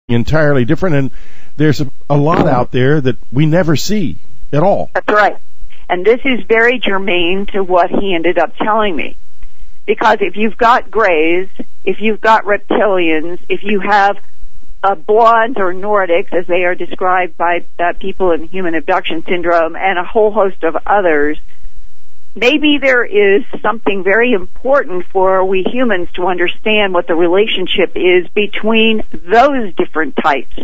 entirely different, and there's a lot out there that we never see at all. That's right. And this is very germane to what he ended up telling me. Because if you've got grays, if you've got reptilians, if you have blondes or Nordics, as they are described by people in human abduction syndrome, and a whole host of others, maybe there is something very important for we humans to understand what the relationship is between those different types.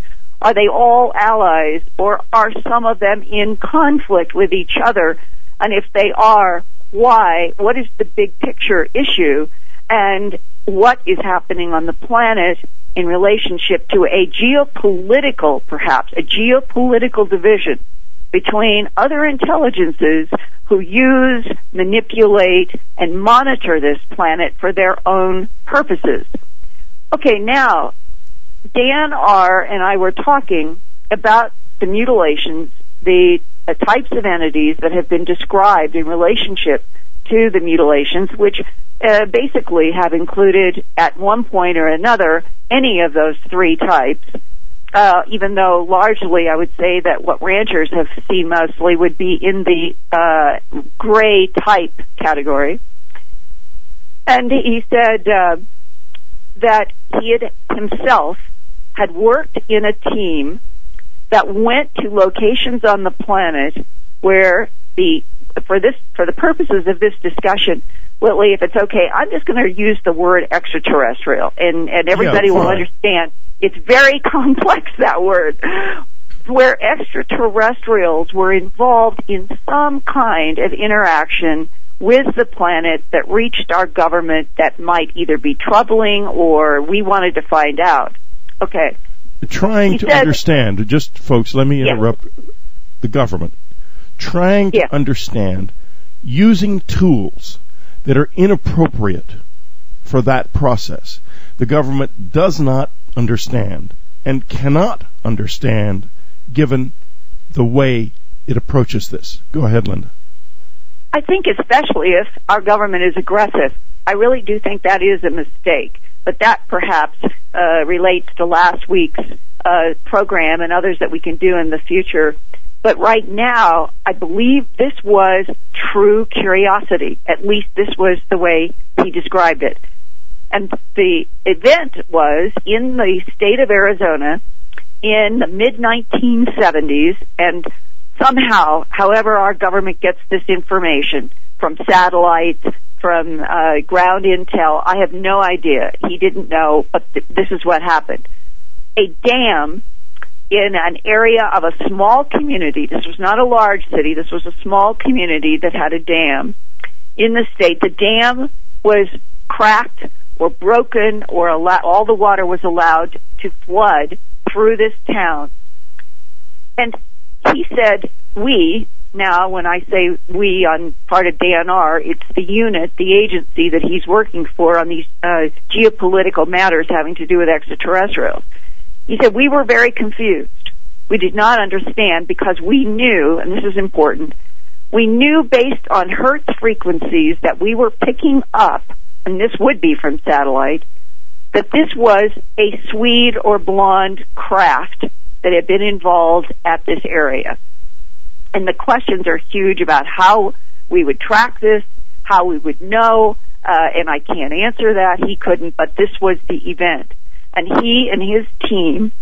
Are they all allies, or are some of them in conflict with each other? And if they are, why? What is the big picture issue? And what is happening on the planet in relationship to a geopolitical, perhaps, a geopolitical division between other intelligences who use, manipulate, and monitor this planet for their own purposes? Okay, now, Dan R. and I were talking about the mutilations, the types of entities that have been described in relationship to the mutilations, which basically have included, at one point or another, any of those three types, even though largely I would say that what ranchers have seen mostly would be in the gray type category. And he said that he himself had worked in a team that went to locations on the planet where for the purposes of this discussion, Whitley, if it's okay, I'm just going to use the word extraterrestrial, and everybody will understand. It's very complex, that word, where extraterrestrials were involved in some kind of interaction with the planet that reached our government that might either be troubling or we wanted to find out. Okay. Trying to understand, just folks, let me interrupt the government. Trying to understand using tools that are inappropriate for that process. The government does not understand and cannot understand given the way it approaches this. Go ahead, Linda. I think especially if our government is aggressive. I really do think that is a mistake. But that perhaps relates to last week's program and others that we can do in the future. But right now, I believe this was true curiosity. At least this was the way he described it. And the event was in the state of Arizona in the mid-1970s, and somehow, however our government gets this information, from satellites, from ground intel, I have no idea. He didn't know, but this is what happened. A dam in an area of a small community, this was not a large city, this was a small community that had a dam in the state. The dam was cracked or broken, or all the water was allowed to flood through this town. And he said, now when I say we on part of DNR, it's the unit, the agency that he's working for on these geopolitical matters having to do with extraterrestrials. He said, we were very confused. We did not understand because we knew, and this is important, we knew based on Hertz frequencies that we were picking up, and this would be from satellite, that this was a Swede or blonde craft that had been involved at this area. And the questions are huge about how we would track this, how we would know, and I can't answer that. He couldn't, but this was the event. And he and his team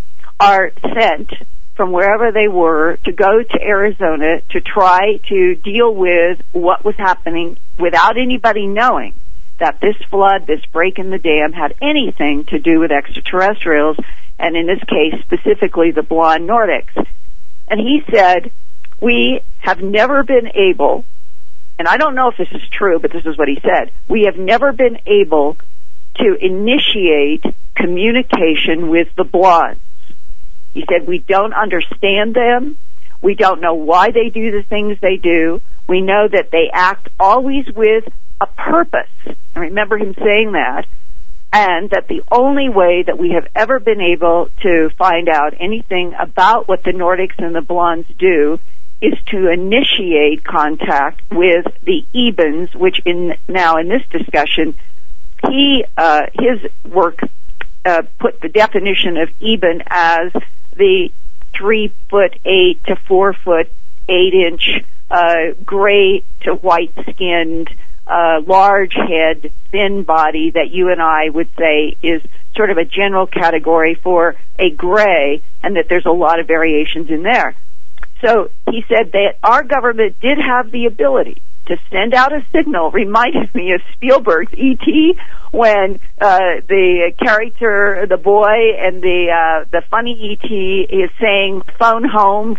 are sent from wherever they were to go to Arizona to try to deal with what was happening without anybody knowing that this flood, this break in the dam, had anything to do with extraterrestrials, and in this case, specifically the blonde Nordics. And he said, we have never been able, and I don't know if this is true, but this is what he said, we have never been able to initiate communication with the blondes. He said, we don't understand them. We don't know why they do the things they do. We know that they act always with a purpose. I remember him saying that. And that the only way that we have ever been able to find out anything about what the Nordics and the blondes do is to initiate contact with the Ebens, which now in this discussion, his work put the definition of Eben as the 3'8" to 4'8" gray to white skinned, large head, thin body that you and I would say is sort of a general category for a gray, and that there's a lot of variations in there. So he said that our government did have the ability to send out a signal. Reminded me of Spielberg's E.T. when the character, the boy, and the funny E.T. is saying phone home,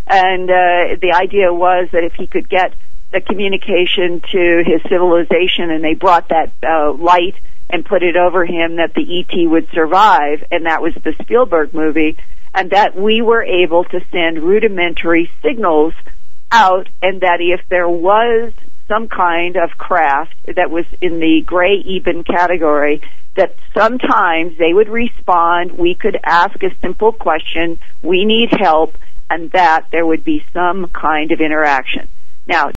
and the idea was that if he could get the communication to his civilization and they brought that light and put it over him, that the E.T. would survive, and that was the Spielberg movie, and that we were able to send rudimentary signals out, and that if there was some kind of craft that was in the gray Eben category, that sometimes they would respond, we could ask a simple question, we need help, and that there would be some kind of interaction. Now,